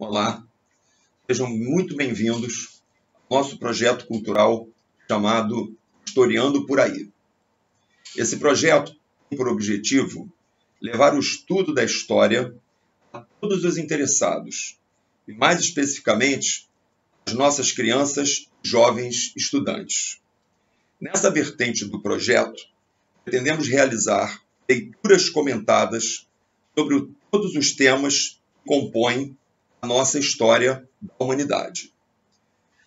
Olá, sejam muito bem-vindos ao nosso projeto cultural chamado Historiando por Aí. Esse projeto tem por objetivo levar o estudo da história a todos os interessados, e mais especificamente as nossas crianças e jovens estudantes. Nessa vertente do projeto, pretendemos realizar leituras comentadas sobre todos os temas que compõem a nossa história da humanidade.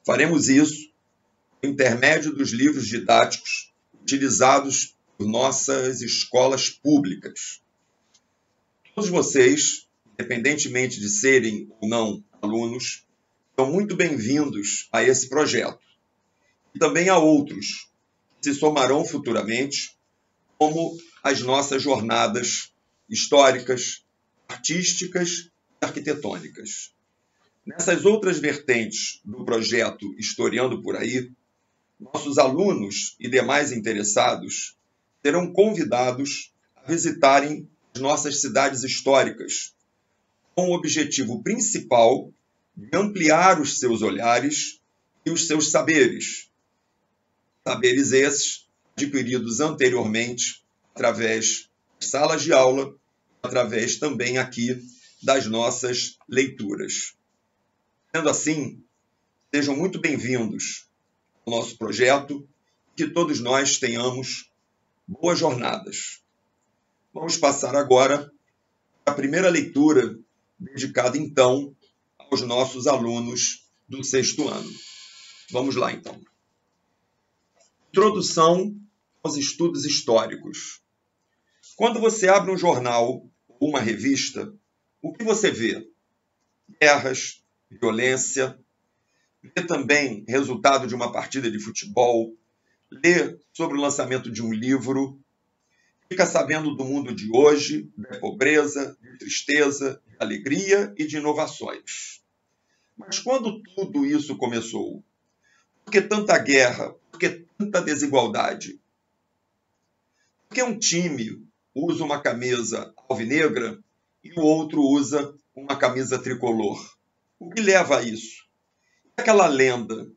Faremos isso por intermédio dos livros didáticos utilizados por nossas escolas públicas. Todos vocês, independentemente de serem ou não alunos, são muito bem-vindos a esse projeto e também a outros que se somarão futuramente, como as nossas jornadas históricas, artísticas e arquitetônicas. Nessas outras vertentes do projeto Historiando por Aí, nossos alunos e demais interessados serão convidados a visitarem as nossas cidades históricas, com o objetivo principal de ampliar os seus olhares e os seus saberes. Saberes esses adquiridos anteriormente através das salas de aula, através também aqui das nossas leituras. Sendo assim, sejam muito bem-vindos ao nosso projeto, que todos nós tenhamos boas jornadas. Vamos passar agora à primeira leitura, dedicada então aos nossos alunos do 6º ano. Vamos lá então. Introdução aos estudos históricos. Quando você abre um jornal ou uma revista, o que você vê? Guerras, violência, lê também resultado de uma partida de futebol, lê sobre o lançamento de um livro, fica sabendo do mundo de hoje, da pobreza, de tristeza, de alegria e de inovações. Mas quando tudo isso começou? Por que tanta guerra? Por que tanta desigualdade? Por que um time usa uma camisa alvinegra e o outro usa uma camisa tricolor? O que leva a isso? E aquela lenda?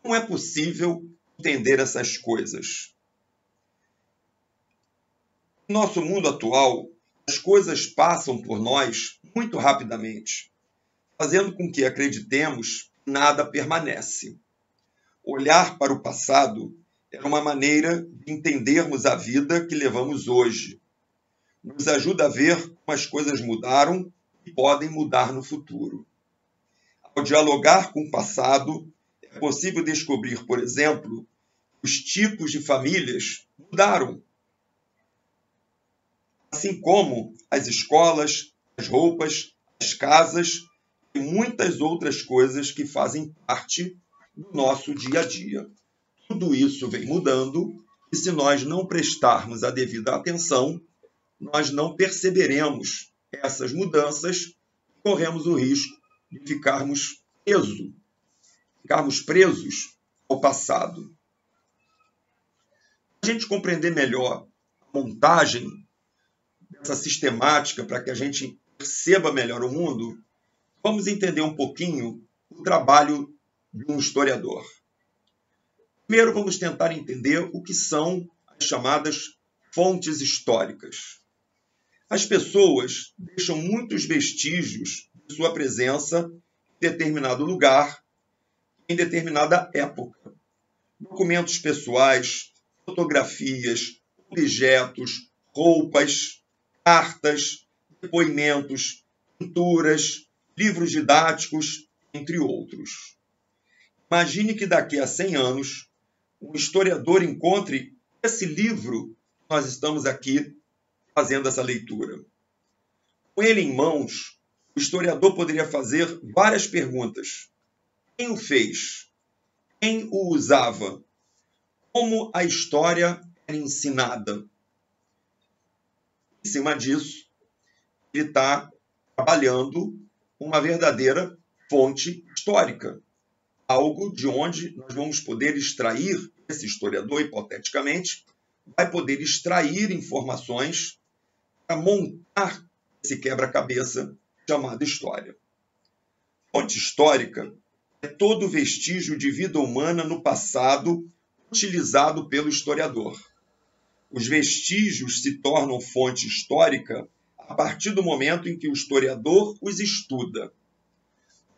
Como é possível entender essas coisas? No nosso mundo atual, as coisas passam por nós muito rapidamente, fazendo com que acreditemos que nada permanece. Olhar para o passado é uma maneira de entendermos a vida que levamos hoje. Nos ajuda a ver como as coisas mudaram e podem mudar no futuro. Ao dialogar com o passado, é possível descobrir, por exemplo, que os tipos de famílias mudaram. Assim como as escolas, as roupas, as casas e muitas outras coisas que fazem parte do nosso dia a dia. Tudo isso vem mudando e se nós não prestarmos a devida atenção, nós não perceberemos essas mudanças e corremos o risco de ficarmos presos ao passado. Para a gente compreender melhor a montagem dessa sistemática para que a gente perceba melhor o mundo, vamos entender um pouquinho o trabalho de um historiador. Primeiro, vamos tentar entender o que são as chamadas fontes históricas. As pessoas deixam muitos vestígios de sua presença em determinado lugar, em determinada época. Documentos pessoais, fotografias, objetos, roupas, cartas, depoimentos, pinturas, livros didáticos, entre outros. Imagine que daqui a 100 anos, um historiador encontre esse livro que nós estamos aqui fazendo essa leitura. Com ele em mãos, o historiador poderia fazer várias perguntas. Quem o fez? Quem o usava? Como a história era ensinada? Em cima disso, ele está trabalhando uma verdadeira fonte histórica. Algo de onde nós vamos poder extrair, esse historiador, hipoteticamente, vai poder extrair informações para montar esse quebra-cabeça chamado história. Fonte histórica é todo vestígio de vida humana no passado utilizado pelo historiador. Os vestígios se tornam fonte histórica a partir do momento em que o historiador os estuda.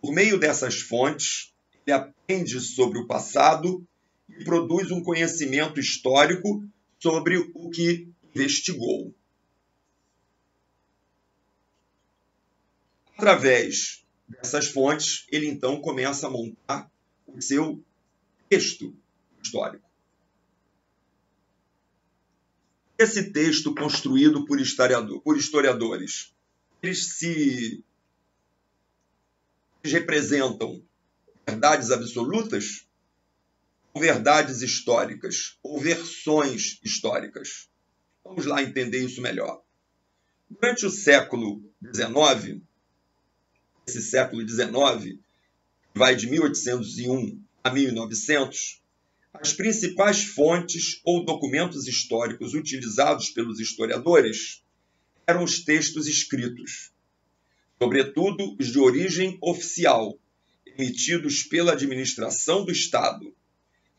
Por meio dessas fontes, ele aprende sobre o passado e produz um conhecimento histórico sobre o que investigou. Através dessas fontes, ele então começa a montar o seu texto histórico. Esse texto construído por historiadores, eles representam verdades absolutas ou verdades históricas ou versões históricas? Vamos lá entender isso melhor. Durante o século XIX, esse século XIX, vai de 1801 a 1900, as principais fontes ou documentos históricos utilizados pelos historiadores eram os textos escritos, sobretudo os de origem oficial, emitidos pela administração do Estado,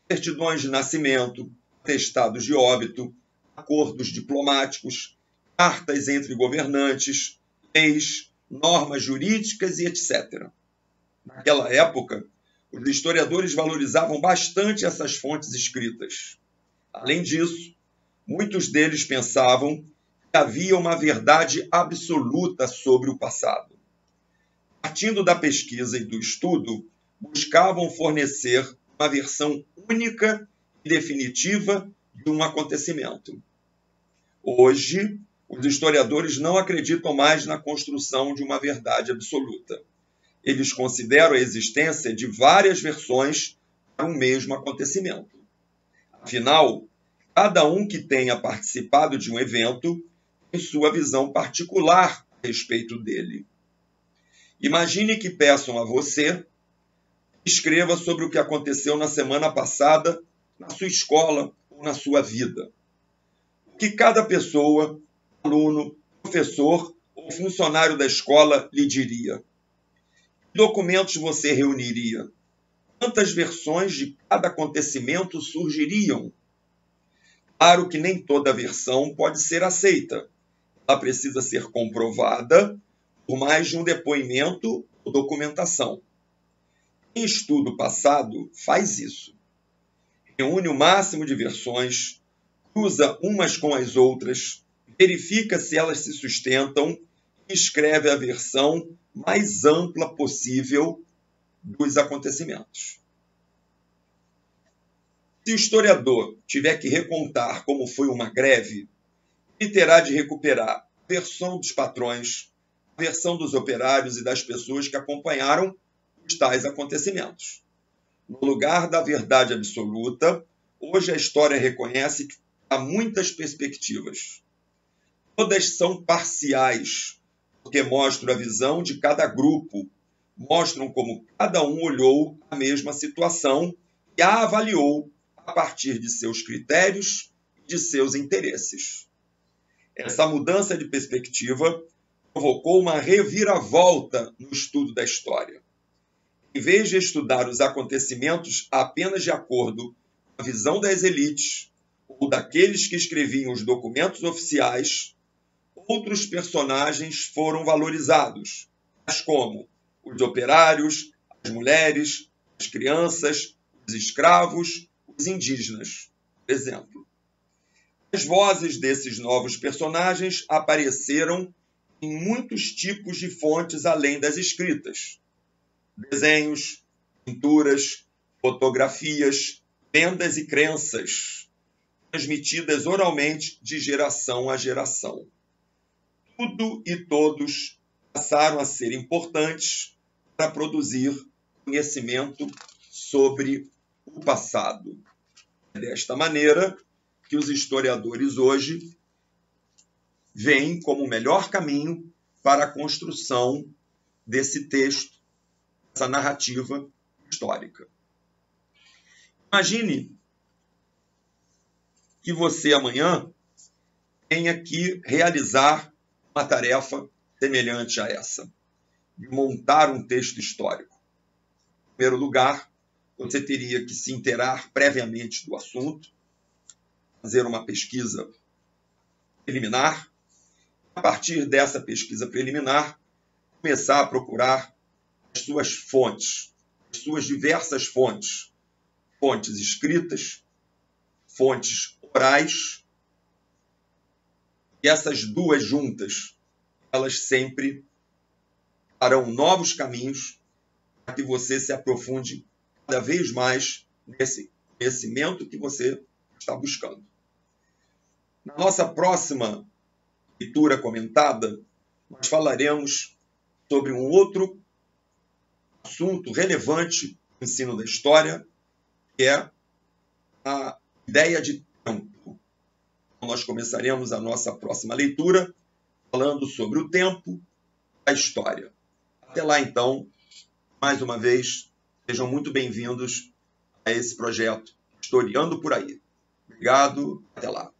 certidões de nascimento, atestados de óbito, acordos diplomáticos, cartas entre governantes, leis, normas jurídicas e etc. Naquela época, os historiadores valorizavam bastante essas fontes escritas. Além disso, muitos deles pensavam que havia uma verdade absoluta sobre o passado. Partindo da pesquisa e do estudo, buscavam fornecer uma versão única e definitiva de um acontecimento. Hoje, os historiadores não acreditam mais na construção de uma verdade absoluta. Eles consideram a existência de várias versões para um mesmo acontecimento. Afinal, cada um que tenha participado de um evento tem sua visão particular a respeito dele. Imagine que peçam a você que escreva sobre o que aconteceu na semana passada na sua escola ou na sua vida. O que cada pessoa, aluno, professor ou funcionário da escola lhe diria? Que documentos você reuniria? Quantas versões de cada acontecimento surgiriam? Claro que nem toda versão pode ser aceita. Ela precisa ser comprovada por mais de um depoimento ou documentação. Quem estuda o passado faz isso. Reúne o máximo de versões, cruza umas com as outras, verifica se elas se sustentam e escreve a versão mais ampla possível dos acontecimentos. Se o historiador tiver que recontar como foi uma greve, ele terá de recuperar a versão dos patrões, a versão dos operários e das pessoas que acompanharam os tais acontecimentos. No lugar da verdade absoluta, hoje a história reconhece que há muitas perspectivas. Todas são parciais, porque mostram a visão de cada grupo, mostram como cada um olhou a mesma situação e a avaliou a partir de seus critérios e de seus interesses. Essa mudança de perspectiva provocou uma reviravolta no estudo da história. Em vez de estudar os acontecimentos apenas de acordo com a visão das elites ou daqueles que escreviam os documentos oficiais, outros personagens foram valorizados, tais como os operários, as mulheres, as crianças, os escravos, os indígenas, por exemplo. As vozes desses novos personagens apareceram em muitos tipos de fontes além das escritas. Desenhos, pinturas, fotografias, lendas e crenças, transmitidas oralmente de geração a geração. Tudo e todos passaram a ser importantes para produzir conhecimento sobre o passado. É desta maneira que os historiadores hoje veem como o melhor caminho para a construção desse texto, dessa narrativa histórica. Imagine que você amanhã tenha que realizar uma tarefa semelhante a essa, de montar um texto histórico. Em primeiro lugar, você teria que se inteirar previamente do assunto, fazer uma pesquisa preliminar. A partir dessa pesquisa preliminar, começar a procurar as suas fontes, as suas diversas fontes, fontes escritas, fontes orais, e essas duas juntas, elas sempre darão novos caminhos para que você se aprofunde cada vez mais nesse conhecimento que você está buscando. Na nossa próxima leitura comentada, nós falaremos sobre um outro assunto relevante no ensino da história, que é a ideia de tempo. Então, nós começaremos a nossa próxima leitura falando sobre o tempo da história. Até lá, então, mais uma vez, sejam muito bem-vindos a esse projeto Historiando por Aí. Obrigado, até lá.